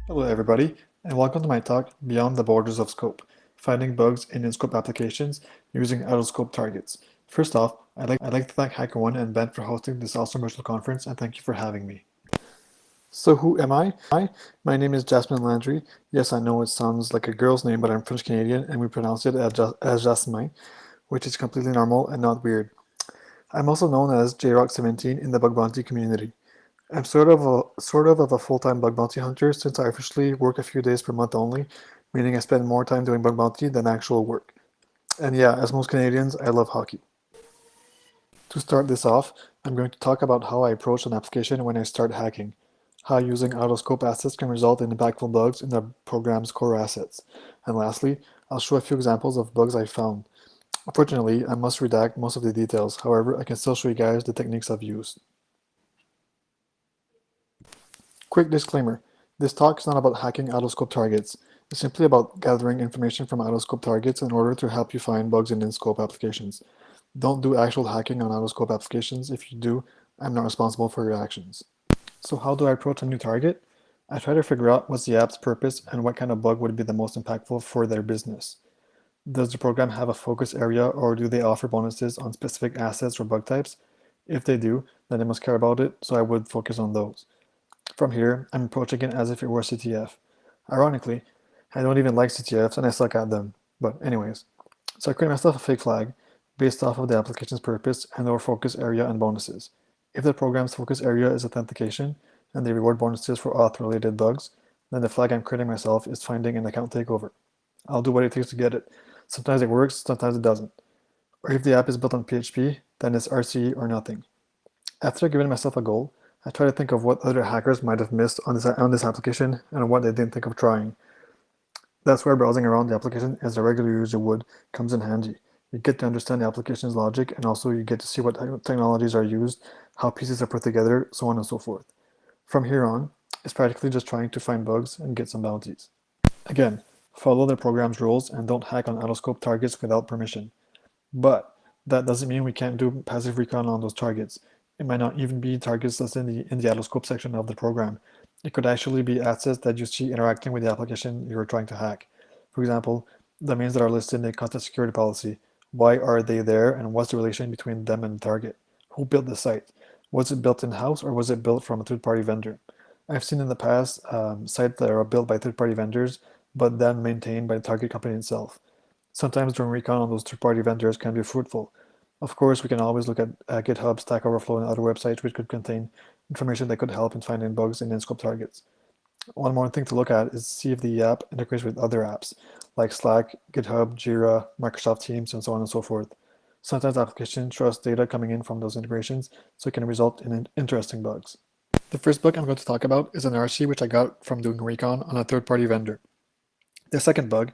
Hello everybody, and welcome to my talk, Beyond the Borders of Scope, Finding Bugs in In-Scope Applications Using Out-of-Scope Targets. First off, I'd like to thank HackerOne and Ben for hosting this awesome virtual conference, and thank you for having me. So who am I? My name is Jasmine Landry. Yes, I know it sounds like a girl's name, but I'm French Canadian, and we pronounce it as Jasmine, which is completely normal and not weird. I'm also known as JRock17 in the bug bounty community. I'm sort of a full-time bug bounty hunter since I officially work a few days per month only, meaning I spend more time doing bug bounty than actual work. And yeah, as most Canadians, I love hockey. To start this off, I'm going to talk about how I approach an application when I start hacking, how using out-of-scope assets can result in impactful bugs in the program's core assets. And lastly, I'll show a few examples of bugs I found. Unfortunately, I must redact most of the details, however, I can still show you guys the techniques I've used. Quick disclaimer, this talk is not about hacking out-of-scope targets. It's simply about gathering information from out-of-scope targets in order to help you find bugs in in-scope applications. Don't do actual hacking on out-of-scope applications. If you do, I'm not responsible for your actions. So how do I approach a new target? I try to figure out what's the app's purpose and what kind of bug would be the most impactful for their business. Does the program have a focus area, or do they offer bonuses on specific assets or bug types? If they do, then I must care about it, so I would focus on those. From here, I'm approaching it as if it were CTF. Ironically, I don't even like CTFs and I suck at them. But anyways, so I create myself a fake flag based off of the application's purpose and/or focus area and bonuses. If the program's focus area is authentication and they reward bonuses for auth-related bugs, then the flag I'm creating myself is finding an account takeover. I'll do what it takes to get it. Sometimes it works, sometimes it doesn't. Or if the app is built on PHP, then it's RCE or nothing. After giving myself a goal, I try to think of what other hackers might have missed on this application and what they didn't think of trying. That's where browsing around the application as a regular user would comes in handy. You get to understand the application's logic, and also you get to see what technologies are used, how pieces are put together, so on and so forth. From here on, it's practically just trying to find bugs and get some bounties. Again, follow the program's rules and don't hack on out-of-scope targets without permission. But that doesn't mean we can't do passive recon on those targets. It might not even be targets that's in the out-of-scope section of the program. It could actually be assets that you see interacting with the application you're trying to hack. For example, domains that are listed in the content security policy. Why are they there, and what's the relation between them and the target? Who built the site? Was it built in-house, or was it built from a third-party vendor? I've seen in the past sites that are built by third-party vendors, but then maintained by the target company itself. Sometimes doing recon on those third-party vendors can be fruitful. Of course, we can always look at GitHub, Stack Overflow, and other websites which could contain information that could help in finding bugs in in-scope targets. One more thing to look at is see if the app integrates with other apps, like Slack, GitHub, Jira, Microsoft Teams, and so on and so forth. Sometimes applications trust data coming in from those integrations, so it can result in interesting bugs. The first bug I'm going to talk about is an RC which I got from doing recon on a third-party vendor. The second bug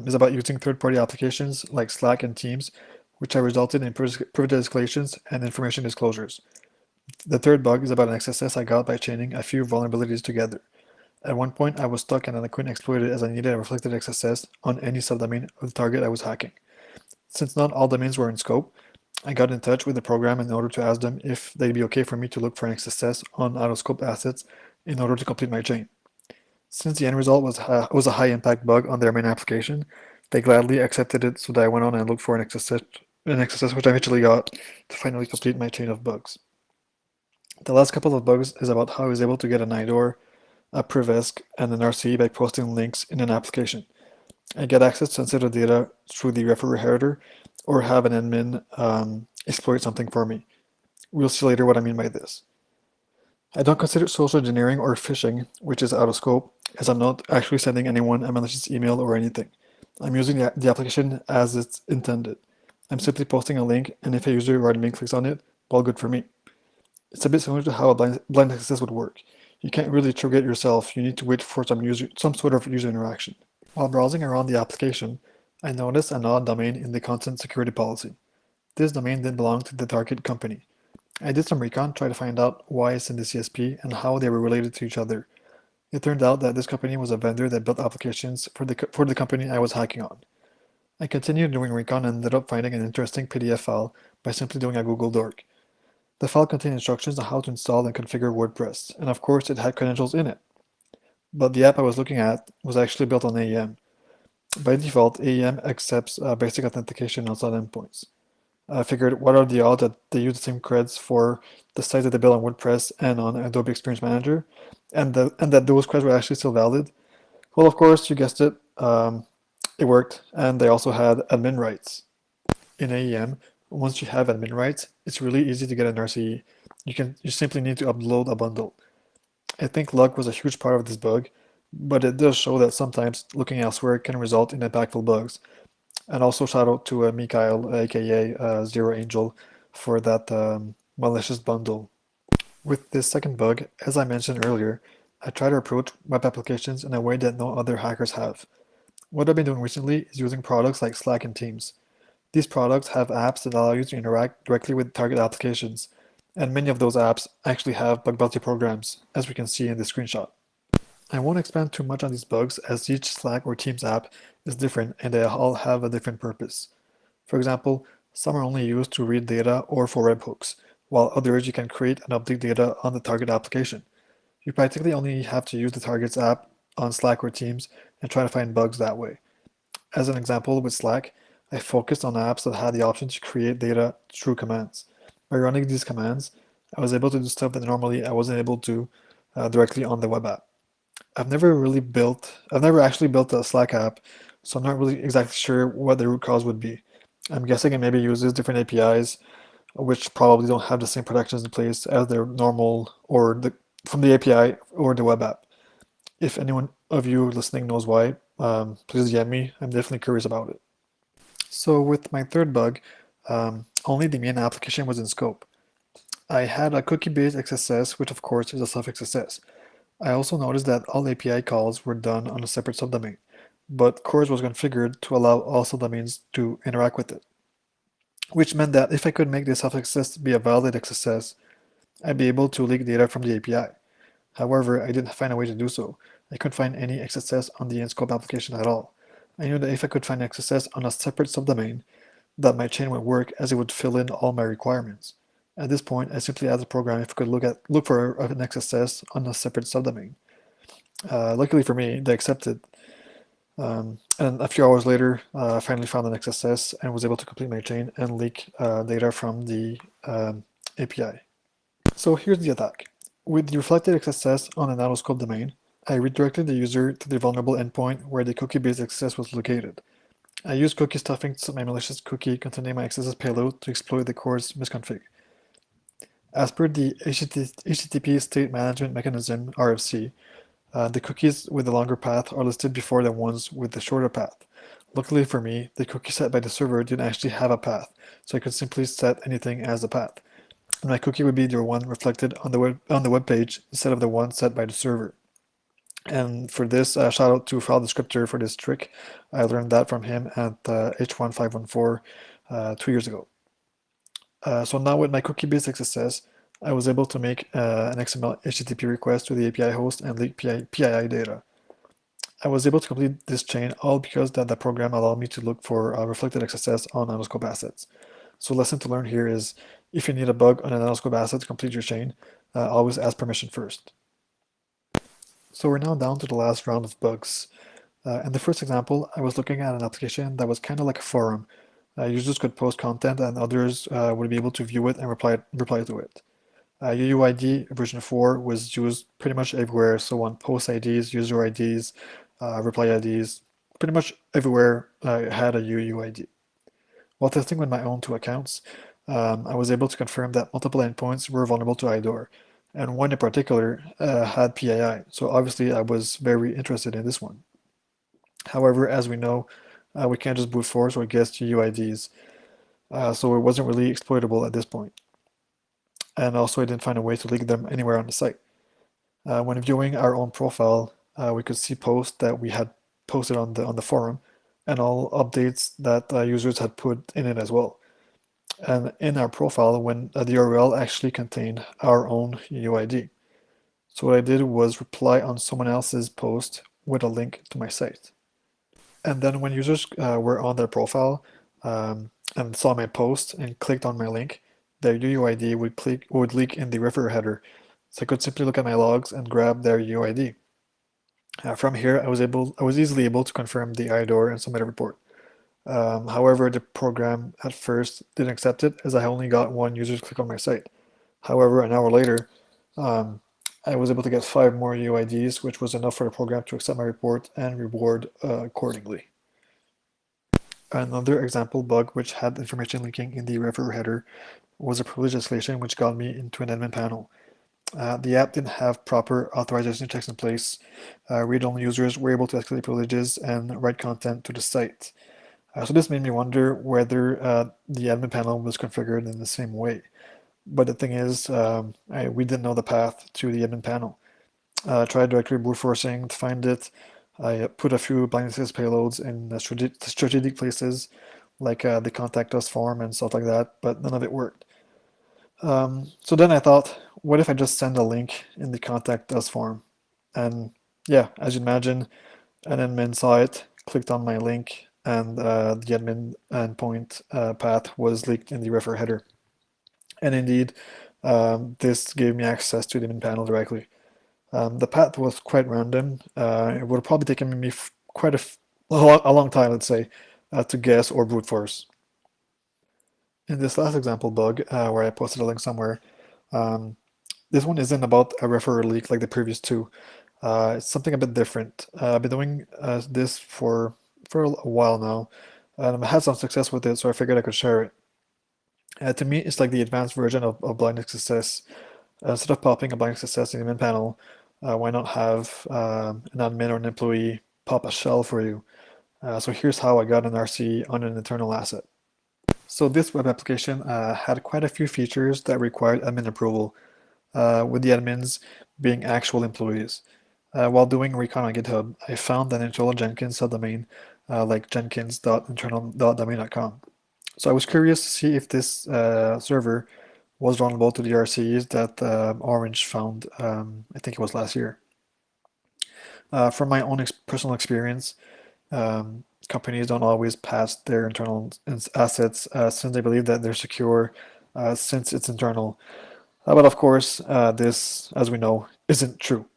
is about using third-party applications like Slack and Teams, which have resulted in privilege escalations and information disclosures. The third bug is about an XSS I got by chaining a few vulnerabilities together. At one point, I was stuck and I couldn't exploit it as I needed a reflected XSS on any subdomain of the target I was hacking. Since not all domains were in scope, I got in touch with the program in order to ask them if they'd be okay for me to look for an XSS on out-of-scope assets in order to complete my chain. Since the end result was a high-impact bug on their main application, they gladly accepted it, so that I went on and looked for an XSS which I eventually got to finally complete my chain of bugs. The last couple of bugs is about how I was able to get an IDOR, a Privesc, and an RCE by posting links in an application. I get access to sensitive data through the referrer header, or have an admin exploit something for me. We'll see later what I mean by this. I don't consider social engineering or phishing, which is out of scope, as I'm not actually sending anyone a malicious email or anything. I'm using the application as it's intended. I'm simply posting a link, and if a user or admin clicks on it, well, good for me. It's a bit similar to how a blind access would work. You can't really trigger it yourself, you need to wait for some sort of user interaction. While browsing around the application, I noticed an odd domain in the content security policy. This domain didn't belong to the target company. I did some recon, trying to find out why it's in the CSP and how they were related to each other. It turned out that this company was a vendor that built applications for the company I was hacking on. I continued doing recon and ended up finding an interesting PDF file by simply doing a Google Dork. The file contained instructions on how to install and configure WordPress, and of course it had credentials in it. But the app I was looking at was actually built on AEM. By default, AEM accepts basic authentication outside endpoints. I figured what are the odds that they use the same creds for the site that they built on WordPress and on Adobe Experience Manager, and that those creds were actually still valid? Well, of course, you guessed it. It worked, and they also had admin rights. In AEM, once you have admin rights, it's really easy to get an RCE. You simply need to upload a bundle. I think luck was a huge part of this bug, but it does show that sometimes looking elsewhere can result in impactful bugs. And also shout out to Mikhail, aka Zero Angel, for that malicious bundle. With this second bug, as I mentioned earlier, I try to approach web applications in a way that no other hackers have. What I've been doing recently is using products like Slack and Teams. These products have apps that allow you to interact directly with target applications, and many of those apps actually have bug bounty programs, as we can see in the screenshot. I won't expand too much on these bugs as each Slack or Teams app is different and they all have a different purpose. For example, some are only used to read data or for webhooks, while others you can create and update data on the target application. You practically only have to use the target's app on Slack or Teams and try to find bugs that way. As an example, with Slack, I focused on apps that had the option to create data through commands. By running these commands, I was able to do stuff that normally I wasn't able to directly on the web app. I've never actually built a Slack app, so I'm not really exactly sure what the root cause would be. I'm guessing it maybe uses different APIs, which probably don't have the same protections in place as their normal or from the API or the web app. If anyone of you listening knows why, please DM me. I'm definitely curious about it. So with my third bug, only the main application was in scope. I had a cookie-based XSS, which of course is a suffix SS. I also noticed that all API calls were done on a separate subdomain, but CORS was configured to allow all subdomains to interact with it, which meant that if I could make this suffix be a valid XSS, I'd be able to leak data from the API. However, I didn't find a way to do so. I couldn't find any XSS on the in-scope application at all. I knew that if I could find XSS on a separate subdomain, that my chain would work as it would fill in all my requirements. At this point, I simply asked the program if it could look for an XSS on a separate subdomain. Luckily for me, they accepted. And a few hours later, I finally found an XSS and was able to complete my chain and leak data from the API. So here's the attack. With the reflected XSS on an out-of-scope domain, I redirected the user to the vulnerable endpoint where the cookie-based XSS was located. I used cookie stuffing to set my malicious cookie containing my XSS payload to exploit the CORS misconfig. As per the HTTP State Management Mechanism, RFC, the cookies with the longer path are listed before the ones with the shorter path. Luckily for me, the cookie set by the server didn't actually have a path, so I could simply set anything as a path. And my cookie would be the one reflected on the web page instead of the one set by the server. And for this, shout out to File Descriptor for this trick. I learned that from him at H1514 2 years ago. So now with my cookie-based XSS, I was able to make an XML HTTP request to the API host and leak PII data. I was able to complete this chain all because that the program allowed me to look for reflected XSS on nanoscope assets. So lesson to learn here is if you need a bug on a nanoscope asset to complete your chain, always ask permission first. So we're now down to the last round of bugs. In the first example, I was looking at an application that was kind of like a forum. Users could post content and others would be able to view it and reply to it. UUID version 4 was used pretty much everywhere, so on post IDs, user IDs, reply IDs, pretty much everywhere had a UUID. While testing with my own two accounts, I was able to confirm that multiple endpoints were vulnerable to IDOR, and one in particular had PII, so obviously I was very interested in this one. However, as we know, we can't just brute force or guess UUIDs, so it wasn't really exploitable at this point. And also I didn't find a way to leak them anywhere on the site. When viewing our own profile, we could see posts that we had posted on the forum, and all updates that users had put in it as well. And in our profile, when the URL actually contained our own UID. So what I did was reply on someone else's post with a link to my site. And then when users were on their profile and saw my post and clicked on my link, their UUID would leak in the referer header. So I could simply look at my logs and grab their UUID. From here, I was easily able to confirm the IDOR and submit a report. However, the program at first didn't accept it as I only got one user to click on my site. However, an hour later, I was able to get 5 more UIDs, which was enough for the program to accept my report and reward accordingly. Another example bug which had information leaking in the referer header was a privilege escalation which got me into an admin panel. The app didn't have proper authorization checks in place. Read-only users were able to escalate privileges and write content to the site. So this made me wonder whether the admin panel was configured in the same way. But the thing is, we didn't know the path to the admin panel. I tried directory brute forcing to find it. I put a few blind access payloads in strategic places, like the contact us form and stuff like that, but none of it worked. So then I thought, what if I just send a link in the contact us form? And yeah, as you imagine, an admin saw it, clicked on my link, and the admin endpoint path was leaked in the refer header. And indeed, this gave me access to the admin panel directly. The path was quite random. It would have probably taken me quite a long time, let's say, to guess or brute force. In this last example bug, where I posted a link somewhere, this one isn't about a referrer leak like the previous two. It's something a bit different. I've been doing this for a while now, and I had some success with it, so I figured I could share it. To me, it's like the advanced version of blind XSS. Instead of popping a blind XSS in the admin panel, why not have an admin or an employee pop a shell for you? So here's how I got an RC on an internal asset. So this web application had quite a few features that required admin approval, with the admins being actual employees. While doing recon on GitHub, I found an internal Jenkins subdomain like jenkins.internal.domain.com. So I was curious to see if this server was vulnerable to the RCs that Orange found, I think it was last year. From my own personal experience, companies don't always patch their internal assets since they believe that they're secure since it's internal. But of course, this, as we know, isn't true.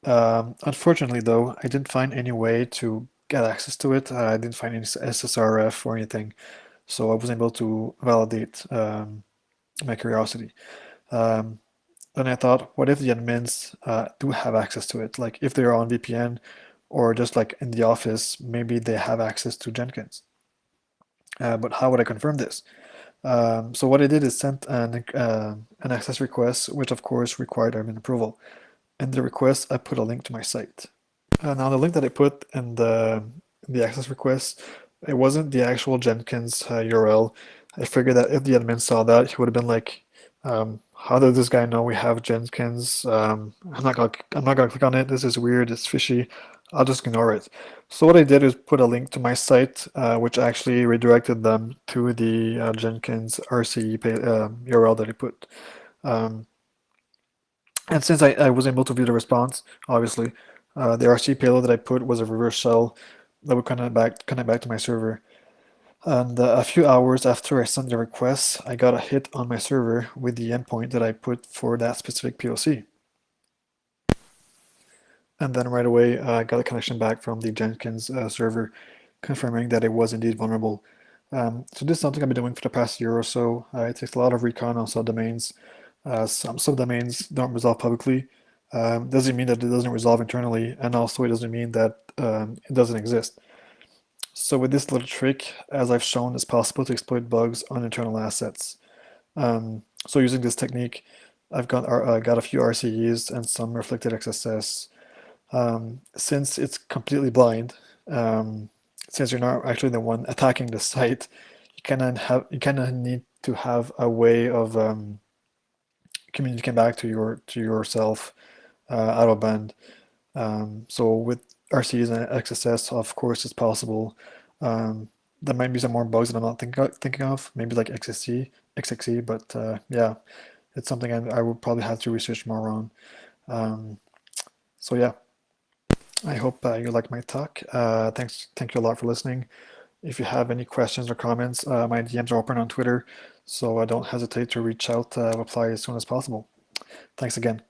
Unfortunately, though, I didn't find any way to get access to it. I didn't find any SSRF or anything, so I wasn't able to validate my curiosity. Then I thought, what if the admins do have access to it? Like if they're on VPN or just like in the office, maybe they have access to Jenkins. But how would I confirm this? So what I did is sent an access request, which of course required admin approval. In the request, I put a link to my site. Now the link that I put in the access request, it wasn't the actual Jenkins URL. I figured that if the admin saw that, he would have been like, how does this guy know we have Jenkins? I'm not gonna click on it. This is weird. It's fishy. I'll just ignore it. So what I did is put a link to my site, which actually redirected them to the Jenkins RC URL that I put. And since I was able to view the response, obviously, the RC payload that I put was a reverse shell that would connect back to my server. And a few hours after I sent the request, I got a hit on my server with the endpoint that I put for that specific POC. And then right away, I got a connection back from the Jenkins server, confirming that it was indeed vulnerable. So this is something I've been doing for the past year or so. It takes a lot of recon on subdomains. Some subdomains don't resolve publicly. Doesn't mean that it doesn't resolve internally, and also it doesn't mean that it doesn't exist. So with this little trick, as I've shown, it's possible to exploit bugs on internal assets. So using this technique, I've got a few RCEs and some reflected XSS. Since it's completely blind, since you're not actually the one attacking the site, you kind of need to have a way of communicating back to yourself out of band. So with RCs and XSS, of course, it's possible. There might be some more bugs that I'm not thinking of, maybe like XXE, but yeah, it's something I would probably have to research more on. So yeah, I hope you like my talk. Thank you a lot for listening. If you have any questions or comments, my DMs are open on Twitter, So don't hesitate to reach out, reply as soon as possible. Thanks again.